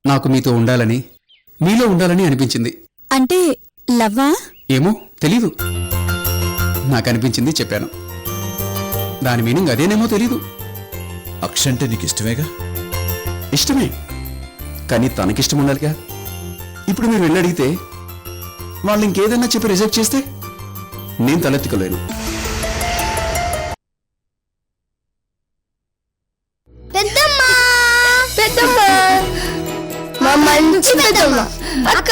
నాకు మీతో ఉండాలని, మీలో ఉండాలని అనిపించింది. అంటే లవ్వా? ఏమో తెలీదు, నాకు అనిపించింది చెప్పాను. దాని మీనింగ్ అదేనేమో తెలీదు. అక్ష అంటే నీకు ఇష్టమేగా? ఇష్టమే, కానీ తనకిష్టం ఉండాలిగా. ఇప్పుడు మీరు వెళ్ళి అడిగితే వాళ్ళు ఇంకేదన్నా చెప్పి రిజెక్ట్ చేస్తే నేను తలెత్తుకోలేను. పెద్దమ్మా, పెద్దమ్మా, మా మంచి పెద్దమ్మ అక్క.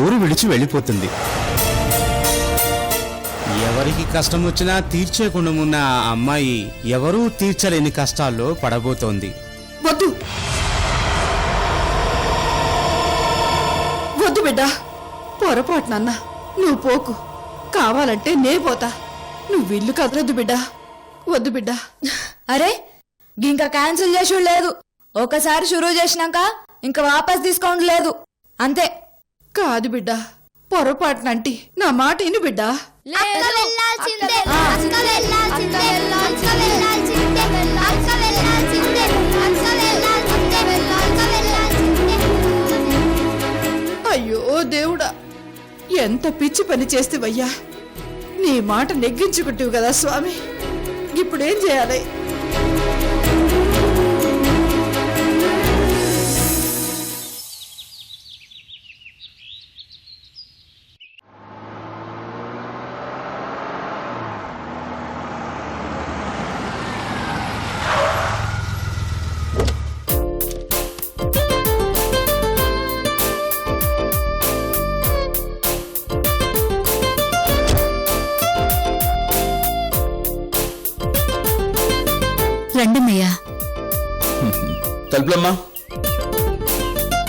ఊరు విడిచి వెళ్ళిపోతుంది. ఎవరికి కష్టం వచ్చినా తీర్చేకుండా ఉన్న ఆ అమ్మాయి ఎవరూ తీర్చలేని కష్టాల్లో పడబోతోంది. వద్దు వద్దు బిడ్డ, పొరపాటునన్నా నువ్వు పోకు. కావాలంటే నే పోతా, నువ్వు ఇల్లు కదలొద్దు బిడ్డ. వద్దు బిడ్డ. అరే ఇంకా క్యాన్సిల్ చేసి లేదు. ఒకసారి షురూ చేసినాక ఇంకా వాపస్ తీసుకోండి లేదు, అంతే. కాదు బిడ్డ, పొరపాటునంటి నా మాట ఇను బిడ్డ. అయ్యో దేవుడా, ఎంత పిచ్చి పని చేస్తేవయ్యా. నీ మాట నెగ్గించుకుంటావు కదా స్వామి, ఇప్పుడేం చేయాలి? రండన్నయ్యా, తలుపులమ్మా.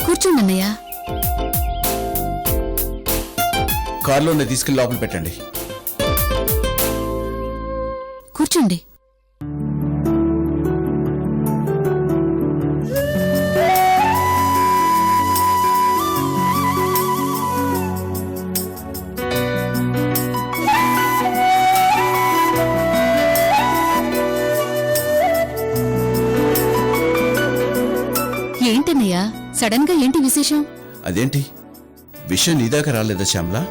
కూర్చోండన్నయ్యా. కారులో తీసుకెళ్లి లోపల పెట్టండి. కూర్చోండి. ఏంటన్నయ్యా సడన్ గా ఏంటి విశేషం? అదేంటి విషయం నీదాకా రాలేదా శ్యామలా?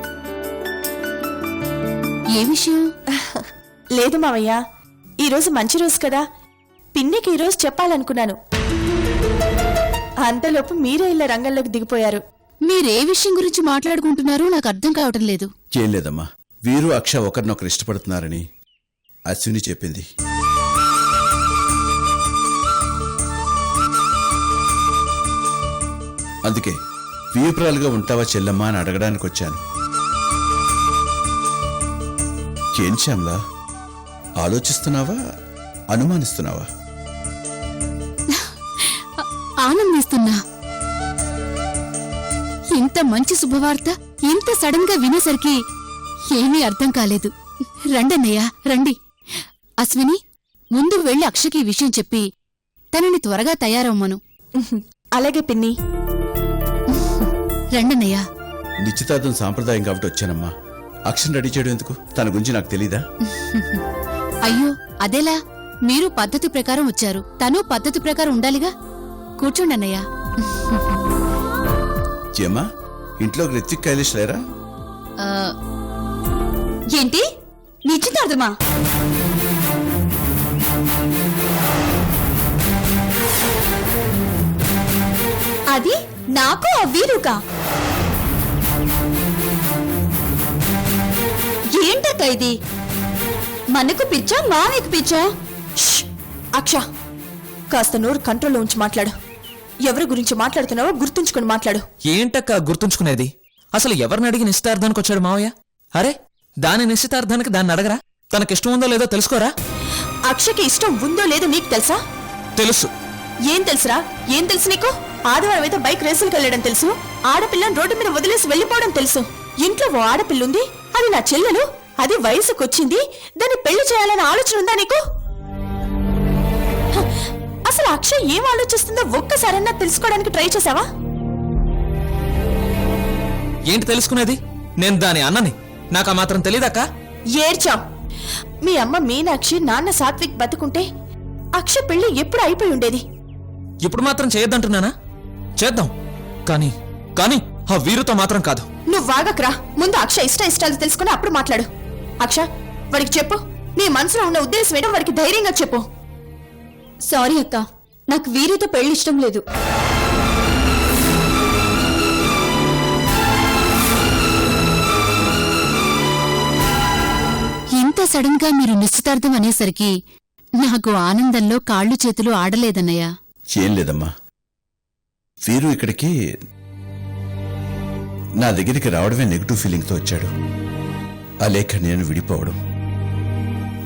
ఏ విషయం? లేదు మావయ్య, ఈరోజు మంచి రోజు కదా, పిన్నికి ఈరోజు చెప్పాలనుకున్నాను. అంతలోపు మీరే ఇలా రంగంలోకి దిగిపోయారు. మీరే విషయం గురించి మాట్లాడుకుంటున్నారో నాకు అర్థం కావటం లేదు. ఏం లేదమ్మా, వీరు అక్ష ఒకరినొకరు ఇష్టపడుతున్నారని అశ్విని చెప్పింది. అందుకే వీపురాలుగా ఉంటావా చెల్లమ్మా అని అడగడానికి వచ్చాను. ఏం శ్యామలా, ఆలోచిస్తున్నావా అనుమానిస్తున్నావా? ఆనందిస్తున్నా. ఇంత మంచి శుభవార్త ఇంత సడన్ గా వినేసరికి ఏమీ అర్థం కాలేదు. రండన్నయ్యా రండి. అశ్విని, ముందు వెళ్లి అక్షకి ఈ విషయం చెప్పి తనని త్వరగా తయారవ్వమను. అలాగే పిన్ని. రండన్నయ్యా. నిశ్చితార్థం సాంప్రదాయం కాబట్టి వచ్చానమ్మా. అక్షను రెడీ చేయడం ఎందుకు? తన గురించి నాకు తెలీదా? అయ్యో అదేలా, మీరు పద్ధతి ప్రకారం వచ్చారు, తను పద్ధతి ప్రకారం ఉండాలిగా. కూర్చోండన్నయ్యా. ఏమ్మా, ఇంట్లో రిత్విక్ కైలేష్ లేరా? ఏంటి నిశ్చితార్థమా? అది నాకు ఆ వీరుకా? ఏంటక్క ఇది? మనకు పిచ్చా మావికి పిచ్చా? అక్ష, కాస్త నోరు కంట్రోల్లో ఉంచి మాట్లాడు. ఎవరి గురించి మాట్లాడుతున్నావో గుర్తుంచుకొని మాట్లాడు. ఏంటక్క గుర్తుంచుకునేది? అసలు ఎవరిని అడిగి నిశ్చితార్థానికి వచ్చాడు మావయ్య? అరే, దాని నిశ్చితార్థానికి దాన్ని అడగరా? తనకిష్టం ఉందో లేదో తెలుసుకోరా? అక్షకి ఇష్టం ఉందో లేదో నీకు తెలుసా? తెలుసు. ఏం తెలుసురా? ఏం తెలుసు నీకు? ఆదివారం అయితే బైక్ రేసులకు వెళ్ళడం తెలుసు, ఆడపిల్లని రోడ్డు మీద వదిలేసి వెళ్ళిపోవడం తెలుసు. ఇంట్లో ఓ ఆడపిల్లుంది, అది నా చెల్లెలు, అది వయసుకొచ్చింది, దాన్ని పెళ్లి చేయాలనే ఆలోచన ఉందా నీకు? అసలు అక్షయ్ ఏం ఆలోచిస్తుందో ఒక్కసారన్నా తెలుసుకోవడానికి ట్రై చేసావా? ఏంటి తెలుసుకునేది? నేను దాని అన్నని, నాకు ఆ మాత్రం తెలీదక్కా. ఏడ్చాం. మీ అమ్మ మీనాక్షి, నాన్న సాత్విక్ బతుకుంటే అక్షయ్ పెళ్లి ఎప్పుడు అయిపోయి ఉండేది. ఇప్పుడు మాత్రం చేయొద్దంటున్నానా? చేద్దాం, కానీ కానీ ఆ వీరుతో మాత్రం కాదు. నువ్వు వాగకరా. ముందు అక్షయ్ ఇష్టాలు తెలుసుకుని అప్పుడు మాట్లాడు. అక్ష, వాడికి చెప్పు, నీ మనసులో ఉన్న ఉద్దేశం ఏంటో వాడికి ధైర్యంగా చెప్పు. సారీ అక్క, నాకు వీరితో పెళ్లి ఇష్టం లేదు. ఇంత సడన్ గా మీరు నిశ్చితార్థం అనేసరికి నాకు ఆనందంలో కాళ్ళు చేతులు ఆడలేదన్నయ్య. ఏం లేదమ్మా, వీరు ఇక్కడికి నా దగ్గరికి రావడమే నెగిటివ్ ఫీలింగ్తో వచ్చాడు. ఆ లేఖ నేను విడిపోవడం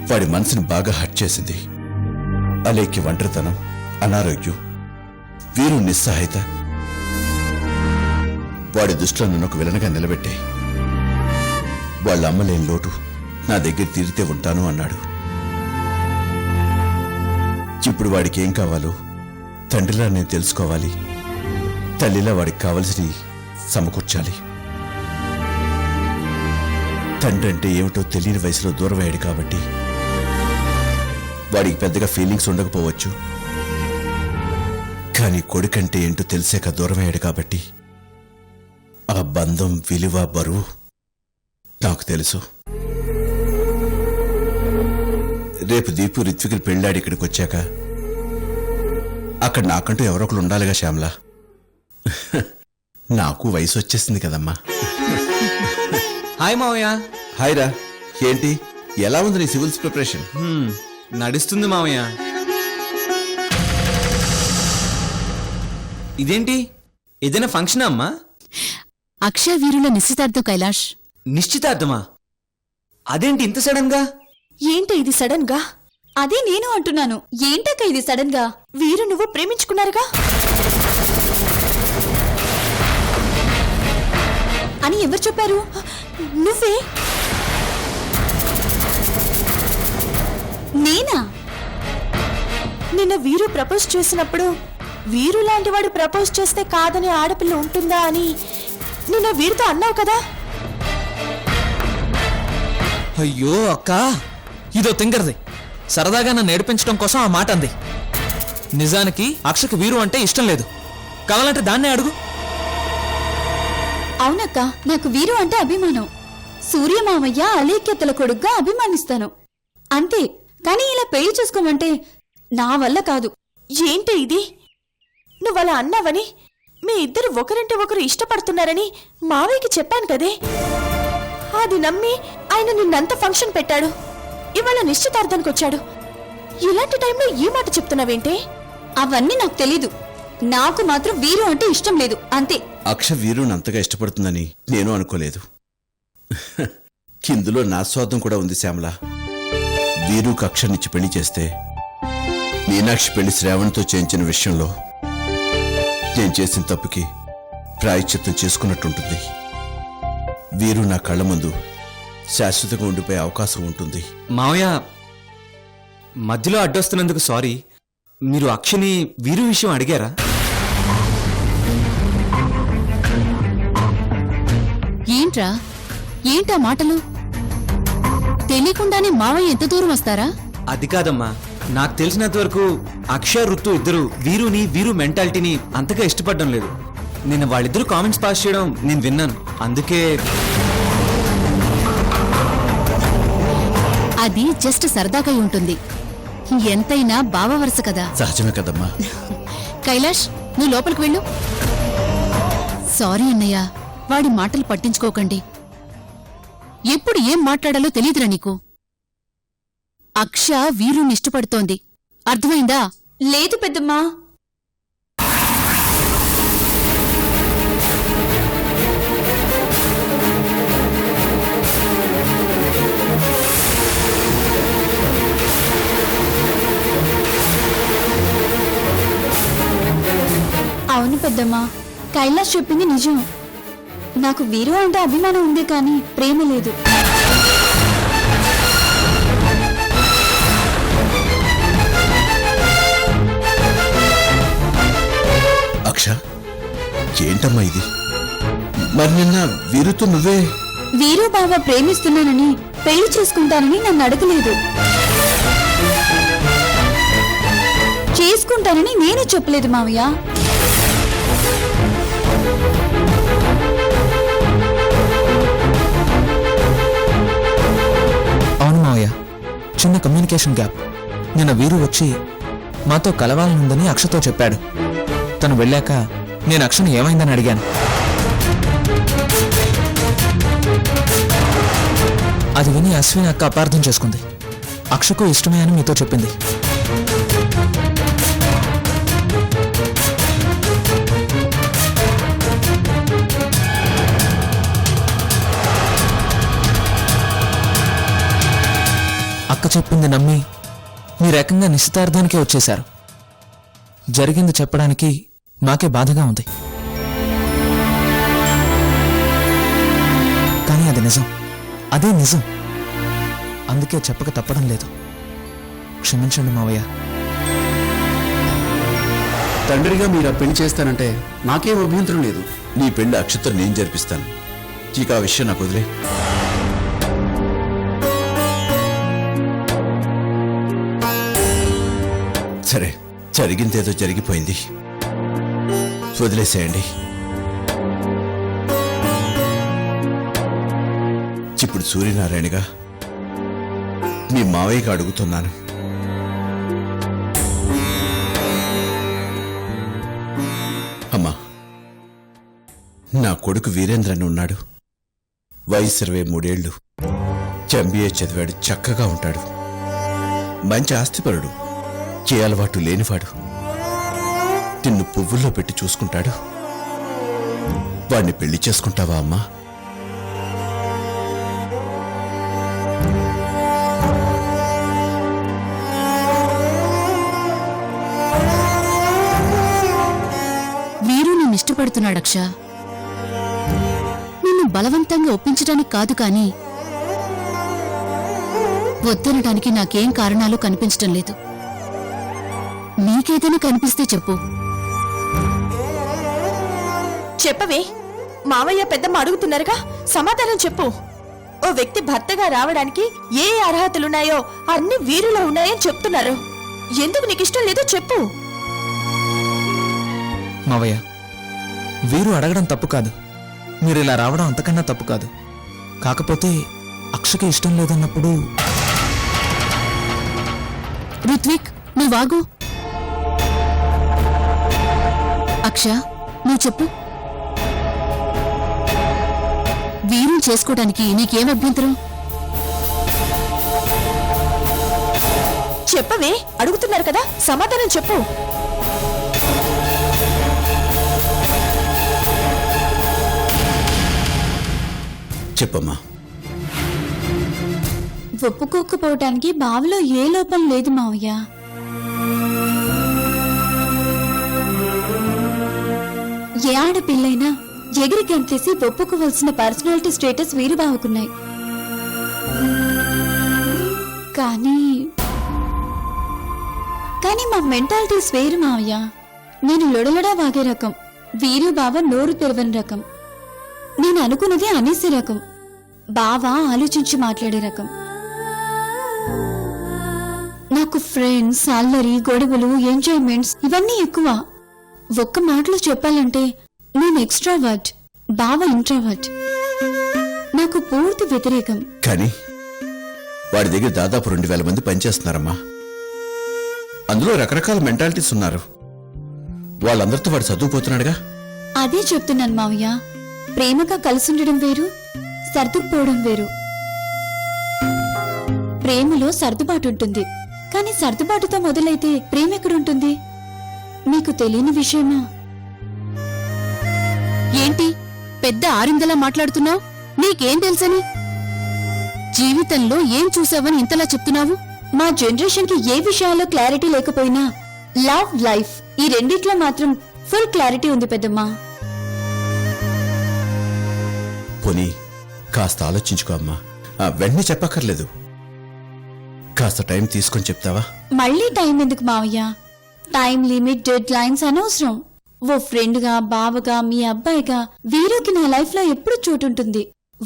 వాడి మనసుని బాగా హర్ట్ చేసింది. ఆ లేఖకి ఒంటరితనం, అనారోగ్యం, వీరు నిస్సహాయత వాడి దృష్టిలో నన్ను ఒక విలనగా నిలబెట్టాయి. వాళ్ళ అమ్మలేని లోటు నా దగ్గర తీరితే ఉంటాను అన్నాడు. ఇప్పుడు వాడికి ఏం కావాలో తండ్రిలా నేను తెలుసుకోవాలి, తల్లిలా వాడికి కావలసి సమకూర్చాలి. తండ్రి అంటే ఏమిటో తెలియని వయసులో దూరమయ్యాడు కాబట్టి వాడికి పెద్దగా ఫీలింగ్స్ ఉండకపోవచ్చు, కానీ కొడుకంటే ఏంటో తెలిసాక దూరమయ్యాడు కాబట్టి ఆ బంధం విలువ బరువు నాకు తెలుసు. రేపు దీపు రిత్వికులు పెళ్ళాడి ఇక్కడికి వచ్చాక అక్కడ నాకంటూ ఎవరొకరు ఉండాలిగా శ్యామలా. నాకు వయసు వచ్చేసింది కదమ్మా. హాయ్ మావయ్య. హాయ్ రా. ఏంటి, ఎలా ఉంది నీ సివిల్స్ ప్రిపరేషన్? నడుస్తుంది మావయ్య. ఇదేంటి, ఏదైనా ఫంక్షనా అమ్మా? అక్షయ వీరుల నిశ్చితార్థం కైలాష్. నిశ్చితార్థమా? అదేంటి ఇంత సడన్ గా? ఏంటి ఇది సడన్ గా? అదే నేను అంటున్నాను, ఏంటక్క ఇది సడన్ గా? వీరు నువ్వు ప్రేమించుకున్నారుగా అని ఎవరు చెప్పారు? నువ్వే. నేనా? నిన్న వీరు ప్రపోజ్ చేసినప్పుడు వీరు లాంటి వాడు ప్రపోజ్ చేస్తే కాదని ఆడపిల్ల ఉంటుందా అని నిన్న వీరితో అన్నావు కదా. అయ్యో అక్క, ఇదో తింగరది. సరదాగా నన్ను ఏడిపించడం కోసం ఆ మాట అంది. నిజానికి అక్షకి వీరు అంటే ఇష్టం లేదు. కావాలంటే దాన్నే అడుగు. అవునక్క, నాకు వీరు అంటే అభిమానం. సూర్యమామయ్య అలేఖ్యతల కొడుగ్గా అభిమానిస్తాను అంతే. కానీ ఇలా పెళ్లి చేసుకోమంటే నా వల్ల కాదు. ఏంటి ఇది? నువ్వలా అన్నావని, మీ ఇద్దరు ఒకరింటి ఒకరు ఇష్టపడుతున్నారని మావయ్యకి చెప్పాను కదే. అది నమ్మి ఆయన నిన్నంత ఫంక్షన్ పెట్టాడు, ఇవాళ నిశ్చితార్థానికి వచ్చాడు. ఇలాంటి టైంలో ఈ మాట చెప్తున్నావేంటే? అవన్నీ నాకు తెలీదు. నాకు మాత్రం వీరు అంటే ఇష్టం లేదు అంతే. అక్ష వీరుని అంతగా ఇష్టపడుతుందని నేను అనుకోలేదు. ఇందులో నా స్వార్థం కూడా ఉంది శ్యామల. వీరుకు అక్షనిచ్చి పెళ్లి చేస్తే మీనాక్షి పెళ్లి శ్రావణ్తో చేయించిన విషయంలో నేను చేసిన తప్పుకి ప్రాయశ్చిత్తం చేసుకున్నట్టుంటుంది. వీరు నా కళ్ళ ముందు శాశ్వతంగా ఉండిపోయే అవకాశం ఉంటుంది. మావయ్య, మధ్యలో అడ్డొస్తున్నందుకు సారీ. మీరు అక్షని వీరు విషయం అడిగారా? ఏంట్రా, ఏంటా మాటలు? తెలియకుండానే మావయ్య ఎంత దూరం వస్తారా? అది కాదమ్మా, నాకు తెలిసినంత వరకు అక్షయ్ ఋతు ఇద్దరు వీరుని వీరు మెంటాలిటీని అంతగా ఇష్టపడడం లేదు. నిన్న వాళ్ళిద్దరూ కామెంట్స్ పాస్ చేయడం నేను విన్నాను, అందుకే. అది జస్ట్ సరదాగా ఉంటుంది. ఎంతైనా బావ వరుస కదా. సహజమే కదమ్మా. కైలాష్, నువ్వు లోపలికి వెళ్ళు. సారీ అన్నయ్య, వాడి మాటలు పట్టించుకోకండి. ఎప్పుడు ఏం మాట్లాడాలో తెలీదురా నీకు. అక్ష వీరుని ఇష్టపడుతోంది, అర్థమైందా? లేదు పెద్దమ్మా. అవును పెద్దమ్మా, కైలాష్ చెప్పింది నిజం. నాకు వీరు అంటే అభిమానం ఉంది కానీ ప్రేమ లేదు. అక్ష, ఏంటమ్మా ఇది? మరి నిన్న వీరుతో నువ్వే వీరు బావ ప్రేమిస్తున్నానని పెళ్లి చేసుకుంటానని నన్ను అడగలేదు. చేసుకుంటానని నేను చెప్పలేదు మావయ్య. అవును మావయ్య, చిన్న కమ్యూనికేషన్ గ్యాప్. నిన్న వీరు వచ్చి మాతో కలవాలనుందని అక్షతో చెప్పాడు. తను వెళ్ళాక నేను అక్షను ఏమైందని అడిగాను. అది విని అశ్విని అక్క అపార్థం చేసుకుంది. అక్షకు ఇష్టమే అని మీతో చెప్పింది. అక్క చెప్పింది నమ్మి మీరు ఏకంగా నిశ్చితార్థానికే వచ్చేశారు. జరిగింది చెప్పడానికి నాకే బాధగా ఉంది. కానీ అది నిజం, అదే నిజం. అందుకే చెప్పక తప్పడం లేదు. క్షమించండి మావయ్య. తండ్రిగా మీరు ఆ పెళ్లి చేస్తానంటే నాకేం అభ్యంతరం లేదు. నీ పెళ్లి అక్షతో నేను జరిపిస్తాను. ఇక ఆ విషయం నాకు వదిలే. సరే, జరిగిందేదో జరిగిపోయింది, వదిలేసేయండి. ఇప్పుడు సూర్యనారాయణగా మీ మావయ్యగా అడుగుతున్నాను. అమ్మా, నా కొడుకు వీరేంద్రని ఉన్నాడు. వయసు 23 ఏళ్ళు. ఎంబీఏ చదివాడు. చక్కగా ఉంటాడు. మంచి ఆస్తిపరుడు. ఏ అలవాటు లేనివాడు. నిన్ను పువ్వుల్లో పెట్టి చూసుకుంటాడు. వాణ్ణి పెళ్లి చేసుకుంటావా అమ్మా? వీరు నిన్ను ఇష్టపడుతున్నాడు అక్ష. నిన్ను బలవంతంగా ఒప్పించడానికి కాదు కానీ వద్దనడానికి నాకేం కారణాలు కనిపించటం లేదు. నీకేదైనా కనిపిస్తే చెప్పు. చెప్పవే, మావయ్య పెద్దమ్మ అడుగుతున్నారుగా, సమాధానం చెప్పు. ఓ వ్యక్తి భర్తగా రావడానికి ఏ అర్హతలున్నాయో అన్ని వీరులో ఉన్నాయని చెప్తున్నారు. ఎందుకు నీకు ఇష్టం లేదో చెప్పు. మావయ్య, వీరు అడగడం తప్పు కాదు. మీరు ఇలా రావడం అంతకన్నా తప్పు కాదు. కాకపోతే అక్షకి ఇష్టం లేదన్నప్పుడు. రుత్విక్, నువ్వాగు. అక్ష, నువ్వు చెప్పు. వీరుని చేసుకోవడానికి నీకేం అభ్యంతరం? చెప్పవే, అడుగుతున్నారు కదా, సమాధానం చెప్పు. చెప్పమ్మా. ఒప్పుకోకపోవటానికి బావలో ఏ లోపం లేదు మావయ్య. ఏ ఆడపిల్లైనా ఎగిరి గంతేసి ఒప్పుకోవలసిన పర్సనాలిటీ స్టేటస్ వీరు బావుకున్నాయి. కానీ మా మెంటాలిటీస్ వేరు మావయ్య. నేను లొడలొడా వాగే రకం, వీరు బావ నోరు తెరవని రకం. నేను అనుకున్నది అనేసే రకం, బావ ఆలోచించి మాట్లాడే రకం. నాకు ఫ్రెండ్స్, అల్లరి, గొడవలు, ఎంజాయ్మెంట్స్ ఇవన్నీ ఎక్కువ. ఒక్క మాటలో చెప్పాలంటే నేను ఎక్స్ట్రావర్ట్, బావ ఇంట్రావర్ట్. నాకు పూర్తి వ్యతిరేకం. కానీ వాడి దగ్గర దాదాపు 2000 మంది పనిచేస్తున్నారమ్మా. అందులో రకరకాల మెంటాలిటీస్ ఉన్నారు. వాళ్ళందరితో వాడు చదువుపోతున్నాడుగా. అదే చెప్తున్నాను మావయ్య. ప్రేమగా కలిసుండడం వేరు, సర్దుకుపోవడం వేరు. ప్రేమలో సర్దుబాటు ఉంటుంది, కానీ సర్దుబాటుతో మొదలైతే ప్రేమ ఎక్కడుంటుంది? మీకు తెలియని విషయమా? ఏంటి పెద్ద ఆరిందలా మాట్లాడుతున్నావు? నీకేం తెలుసని? జీవితంలో ఏం చూసావని ఇంతలా చెప్తున్నావు? మా జనరేషన్ కి ఏ విషయాల్లో క్లారిటీ లేకపోయినా లవ్ లైఫ్, ఈ రెండిట్లో మాత్రం ఫుల్ క్లారిటీ ఉంది పెద్దమ్మా. పోనీ కాస్త ఆలోచించుకో అమ్మా. వెంటనే చెప్పక్కర్లేదు, కాస్త టైం తీసుకొని చెప్తావా? మళ్ళీ టైం ఎందుకు మావయ్య? టైం లిమిట్, డెడ్ లైన్స్ అనవసరం. ఓ ఫ్రెండ్గా, బావగా, మీ అబ్బాయిగా వీరుకి నా లైఫ్ లో ఎప్పుడు చోటుంటుంది,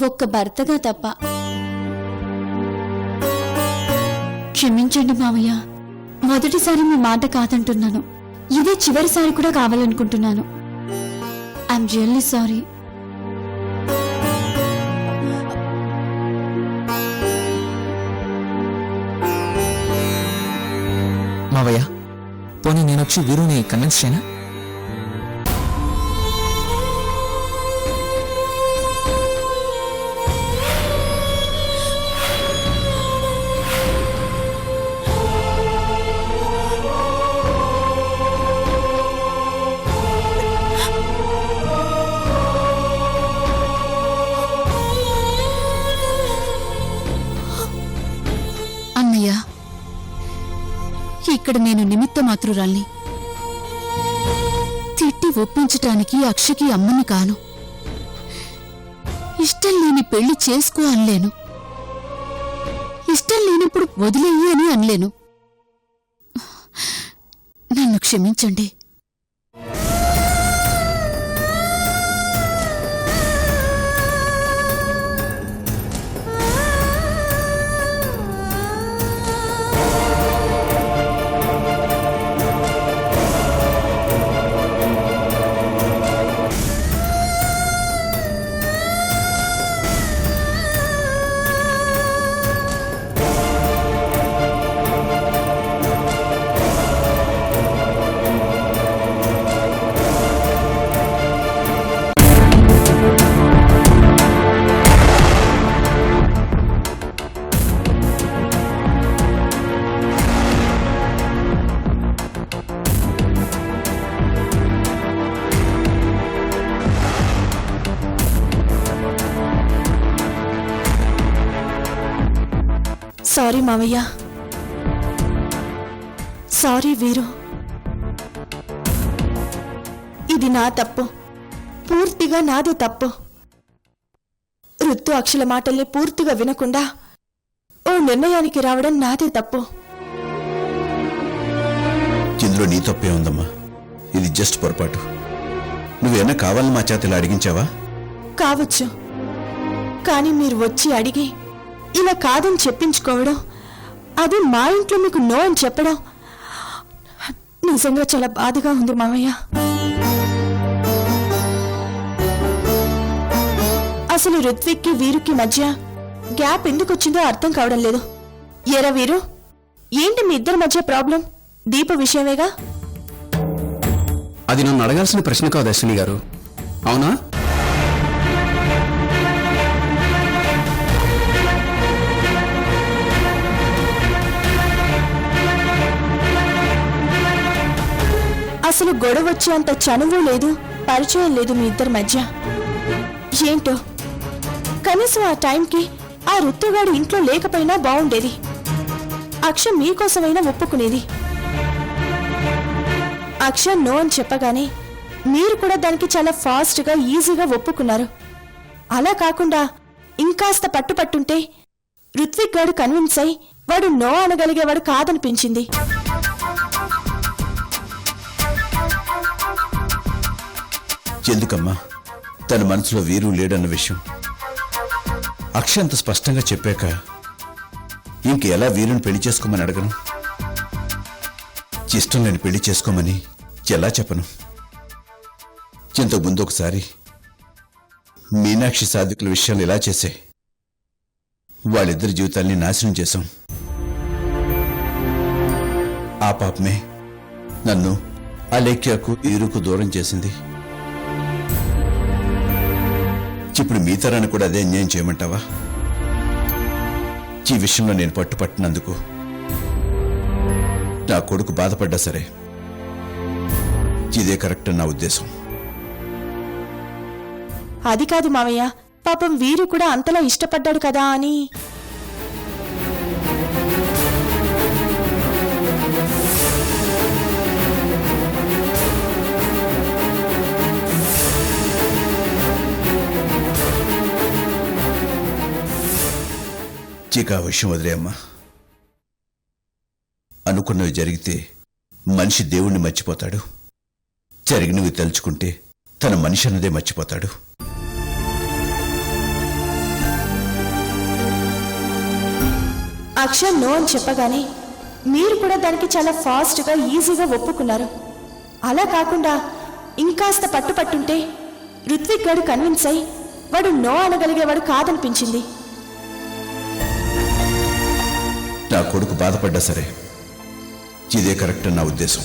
ఒక్క భర్తగా తప్ప. క్షమించండి మావయ్య, మొదటిసారి మీ మాట కాదంటున్నాను. ఇదే చివరిసారి కూడా కావాలనుకుంటున్నాను. I'm really sorry. మావయ్య, పోనీ నేనొచ్చి వీరుని కన్విన్స్ చేయనా? అన్నయ్య, ఇక్కడ నేను నిమిత్త మాత్రురాల్ని. తిట్టి ఒప్పించటానికి అక్షకి అమ్మని కాను. ఇష్టం లేని పెళ్లి చేసుకో అనలేను, ఇష్టం లేనప్పుడు వదిలేయి అని అనలేను. నన్ను క్షమించండి. సారీ మావయ్య, సారీ వీరు. ఇది నా తప్పు, పూర్తిగా నాదే తప్పు. ఋతు అక్షల మాటల్ని పూర్తిగా వినకుండా ఓ నిర్ణయానికి రావడం నాదే తప్పు. ఇందులో నీ తప్పే ఉందమ్మా, ఇది జస్ట్ పొరపాటు. నువ్వేనా కావాలని మా చేత ఇలా అడిగించావా? కావచ్చు, కానీ మీరు వచ్చి అడిగి ఇలా కాదని చెప్పించుకోవడం, అది మా ఇంట్లో మీకు నో అని చెప్పడం నిజంగా చాలా బాధగా ఉంది మావయ్య. అసలు ఋత్విక్కి వీరుకి మధ్య గ్యాప్ ఎందుకు వచ్చిందో అర్థం కావడం లేదు. ఎరా వీరు, ఏంటి మీ ఇద్దరి మధ్య ప్రాబ్లం? దీప విషయమేగా? అది నన్ను అడగాల్సిన ప్రశ్న కాదు అశ్విని గారు, అవునా? అసలు గొడవ వచ్చేంత చనువు లేదు, పరిచయం లేదు మీ ఇద్దరి మధ్య. ఏంటో కనీసం ఆ టైంకి ఆ ఋతుగాడు ఇంట్లో లేకపోయినా బాగుండేది. అక్ష మీకోసమైనా ఒప్పుకునేది. అక్ష నో అని చెప్పగానే మీరు కూడా దానికి చాలా ఫాస్ట్గా, ఈజీగా ఒప్పుకున్నారు. అలా కాకుండా ఇంకాస్త పట్టుపట్టుంటే ఋత్విక్ గాడు కన్విన్స్ అయి వాడు నో అనగలిగేవాడు కాదనిపించింది. ఎందుకమ్మా తన మనసులో వీరు లేడన్న విషయం అక్ష అంత స్పష్టంగా చెప్పాక ఇంకెలా వీరుని పెళ్లి చేసుకోమని అడగను? ఇష్టం లేని పెళ్లి చేసుకోమని ఎలా చెప్పను? ఇంతకు ముందు ఒకసారి మీనాక్షి సాధికుల విషయాలు ఇలా చేసే వాళ్ళిద్దరి జీవితాల్ని నాశనం చేశాం. ఆ పాపమే నన్ను అలేఖ్యకు వీరుకు దూరం చేసింది. ఇప్పుడు మీ తరాన్ని కూడా అదే అన్యాయం చేయమంటావా? ఈ విషయంలో నేను పట్టుపట్టినందుకు నా కొడుకు బాధపడ్డా సరే, ఇదే కరెక్ట్ నా ఉద్దేశం. అది కాదు మావయ్య, పాపం వీరు కూడా అంతలా ఇష్టపడ్డాడు కదా అని. ఇక ఆ విషయం వదిలేమ్మా. అనుకున్నవి జరిగితే మనిషి దేవుణ్ణి మర్చిపోతాడు, జరిగినవి తలుచుకుంటే తన మనిషి అన్నదే మర్చిపోతాడు. అక్షర్ నో అని చెప్పగానే మీరు కూడా దానికి చాలా ఫాస్ట్గా ఈజీగా ఒప్పుకున్నారు. అలా కాకుండా ఇంకాస్త పట్టుపట్టుంటే రుత్విక్ గారు కన్విన్స్ అయి వాడు నో అనగలిగేవాడు కాదనిపించింది. నా కొడుకు బాధపడ్డా సరే ఇదే కరెక్ట్ అని నా ఉద్దేశం.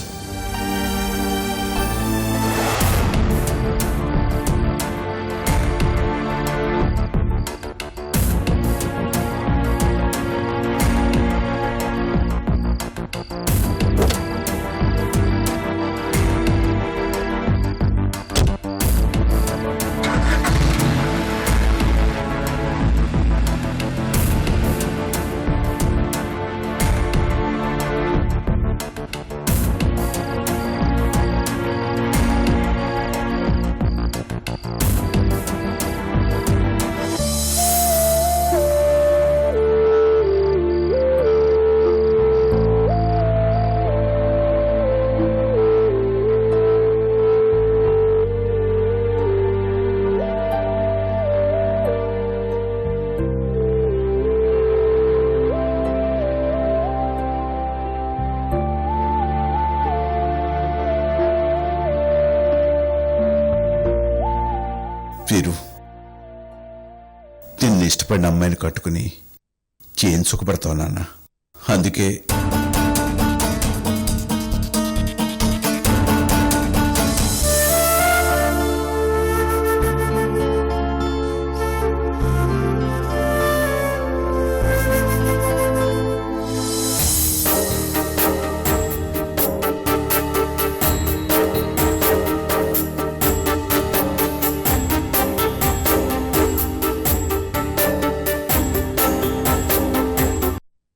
వీరు నిన్ను ఇష్టపడిన అమ్మాయిని కట్టుకుని ఏం సుఖపడతావు నాన్న. అందుకే